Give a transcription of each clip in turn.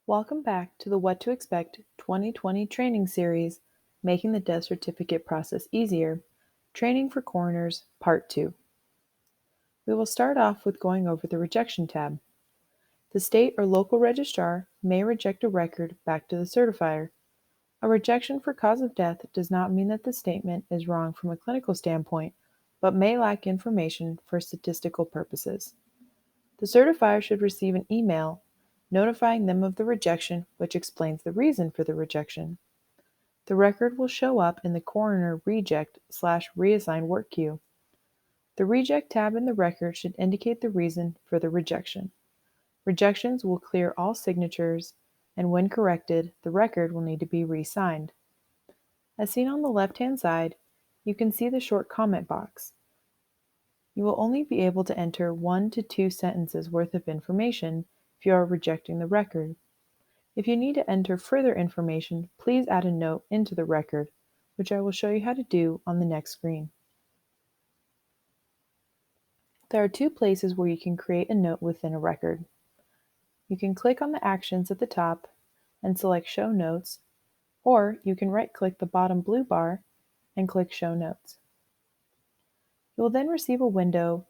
Welcome back to the What to Expect 2020 training series, Making the Death Certificate Process Easier, Training for Coroners, Part 2. We will start off with going over the Rejection tab. The state or local registrar may reject a record back to the certifier. A rejection for cause of death does not mean that the statement is wrong from a clinical standpoint, but may lack information for statistical purposes. The certifier should receive an email notifying them of the rejection, which explains the reason for the rejection. The record will show up in the Coroner Reject/Reassign work queue. The Reject tab in the record should indicate the reason for the rejection. Rejections will clear all signatures, and when corrected, the record will need to be re-signed. As seen on the left-hand side, you can see the short comment box. You will only be able to enter 1 to 2 sentences worth of information if you are rejecting the record. If you need to enter further information, please add a note into the record, which I will show you how to do on the next screen. There are 2 places where you can create a note within a record. You can click on the actions at the top and select Show Notes, or you can right-click the bottom blue bar and click Show Notes. You will then receive a window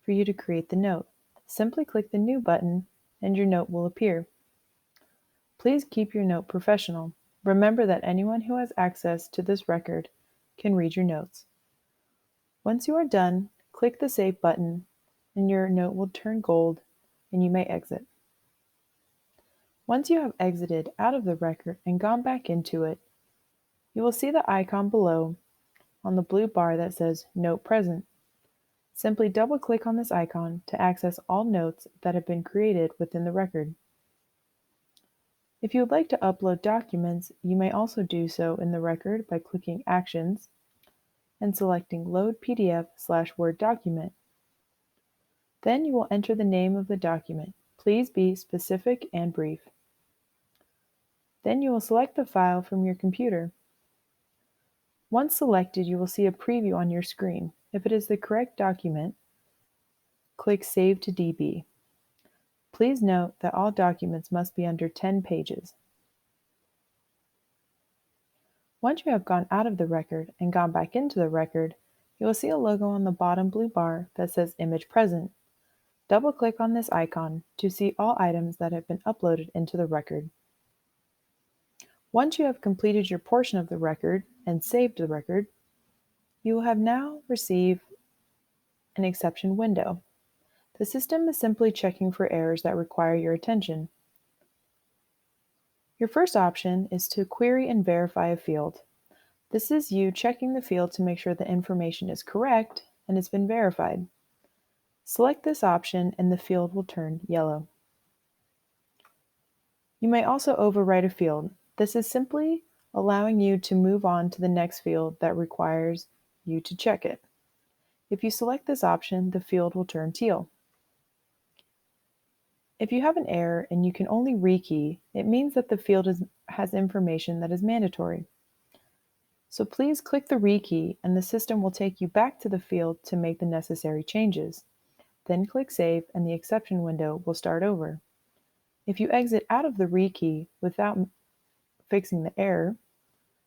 for you to create the note. Simply click the New button and your note will appear. Please keep your note professional. Remember that anyone who has access to this record can read your notes. Once you are done, click the Save button and your note will turn gold and you may exit. Once you have exited out of the record and gone back into it, you will see the icon below on the blue bar that says Note Present. Simply double-click on this icon to access all notes that have been created within the record. If you would like to upload documents, you may also do so in the record by clicking Actions and selecting Load PDF/Word document. Then you will enter the name of the document. Please be specific and brief. Then you will select the file from your computer. Once selected, you will see a preview on your screen. If it is the correct document, click Save to DB. Please note that all documents must be under 10 pages. Once you have gone out of the record and gone back into the record, you will see a logo on the bottom blue bar that says Image Present. Double-click on this icon to see all items that have been uploaded into the record. Once you have completed your portion of the record and saved the record, you will have now received an exception window. The system is simply checking for errors that require your attention. Your first option is to query and verify a field. This is you checking the field to make sure the information is correct and has been verified. Select this option and the field will turn yellow. You may also overwrite a field. This is simply allowing you to move on to the next field that requires you to check it. If you select this option, the field will turn teal. If you have an error and you can only rekey, it means that the field has information that is mandatory. So please click the rekey and the system will take you back to the field to make the necessary changes. Then click Save and the exception window will start over. If you exit out of the rekey without fixing the error,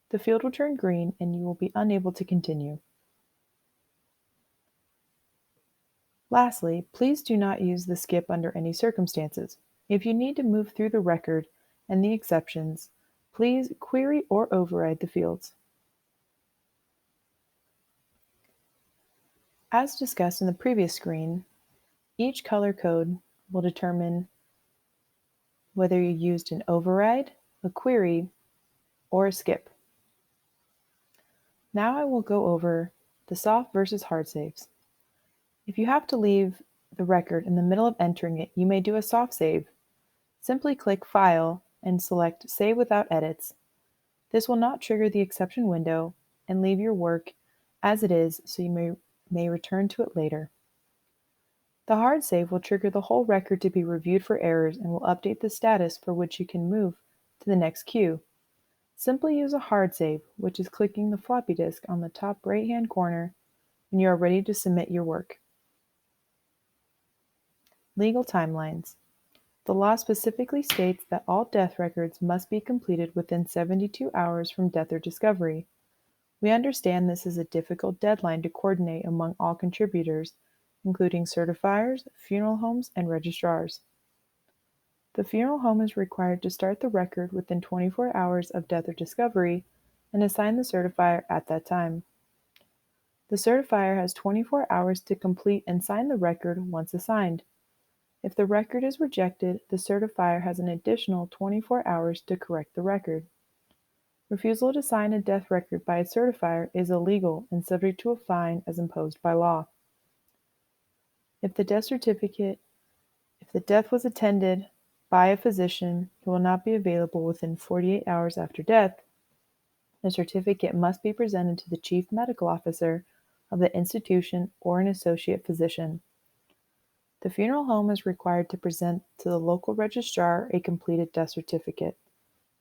the field will turn green and you will be unable to continue. Lastly, please do not use the skip under any circumstances. If you need to move through the record and the exceptions, please query or override the fields. As discussed in the previous screen, each color code will determine whether you used an override, a query, or a skip. Now I will go over the soft versus hard saves. If you have to leave the record in the middle of entering it, you may do a soft save. Simply click File and select Save Without Edits. This will not trigger the exception window and leave your work as it is, so you may return to it later. The hard save will trigger the whole record to be reviewed for errors and will update the status for which you can move to the next queue. Simply use a hard save, which is clicking the floppy disk on the top right-hand corner when you are ready to submit your work. Legal timelines. The law specifically states that all death records must be completed within 72 hours from death or discovery. We understand this is a difficult deadline to coordinate among all contributors, including certifiers, funeral homes, and registrars. The funeral home is required to start the record within 24 hours of death or discovery and assign the certifier at that time. The certifier has 24 hours to complete and sign the record once assigned. If the record is rejected, the certifier has an additional 24 hours to correct the record. Refusal to sign a death record by a certifier is illegal and subject to a fine as imposed by law. If the death was attended by a physician who will not be available within 48 hours after death, the certificate must be presented to the chief medical officer of the institution or an associate physician. The funeral home is required to present to the local registrar a completed death certificate.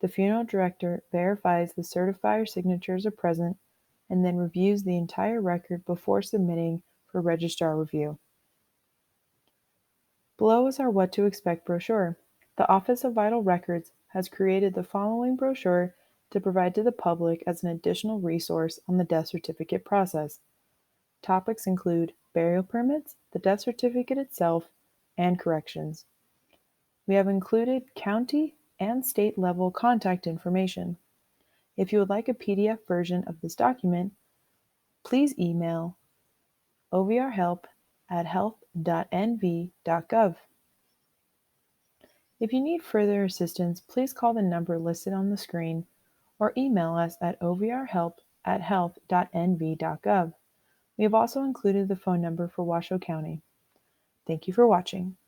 The funeral director verifies the certifier signatures are present and then reviews the entire record before submitting for registrar review. Below is our What to Expect brochure. The Office of Vital Records has created the following brochure to provide to the public as an additional resource on the death certificate process. Topics include burial permits, the death certificate itself, and corrections. We have included county and state level contact information. If you would like a PDF version of this document, please email ovrhelp@health.nv.gov. If you need further assistance, please call the number listed on the screen or email us at ovrhelp@health.nv.gov. We have also included the phone number for Washoe County. Thank you for watching.